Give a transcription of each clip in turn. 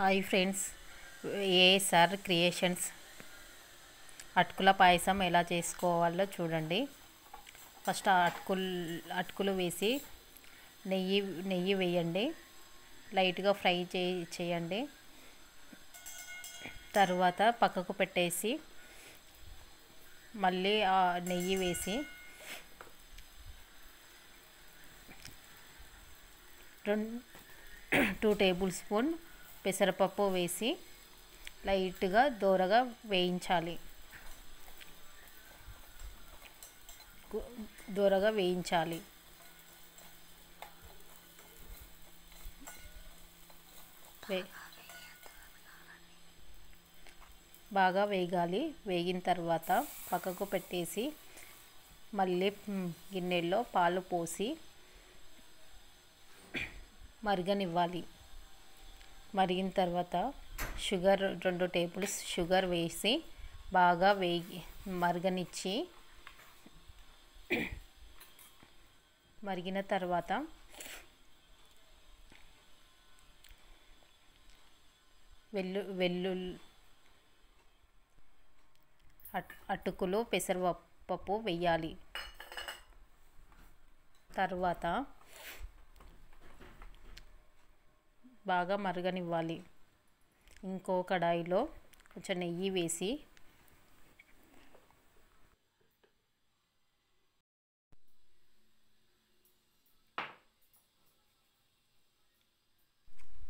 Hi friends, ASR creations అటుకుల పాయసం ఎలా చేసుకోవాలో చూడండి. ఫస్ట్ అటుకులు వేసి నెయ్యి వేయండి. లైట్గా ఫ్రై చేయండి. తర్వాత పక్కకు పెట్టేసి మళ్ళీ ఆ నెయ్యి వేసి 2 టేబుల్ స్పూన్ పెసరపప్పు వేసి లైట్గా దోరగా వేయించాలి. బాగా వేగాలి. వేగిన తర్వాత పక్కకు పెట్టేసి మళ్ళీ గిన్నెల్లో పాలు పోసి మరగనివ్వాలి. మరిగిన తర్వాత 2 టేబుల్స్ షుగర్ వేసి బాగా మరగనిచ్చి మరిగిన తర్వాత అటుకులు పెసరపప్పు వేయాలి. తర్వాత బాగా మరగనివ్వాలి. ఇంకో కడాయిలో కొంచెం నెయ్యి వేసి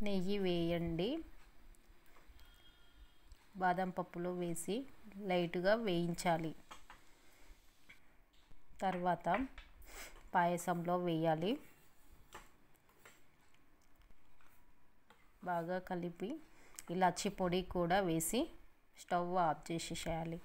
నెయ్యి వేయండి. బాదం పప్పులు వేసి లైట్గా వేయించాలి. తర్వాత పాయసంలో వేయాలి. బాగా కలిపి ఇలాచి పొడి కూడా వేసి స్టవ్ ఆఫ్ చేసేయాలి.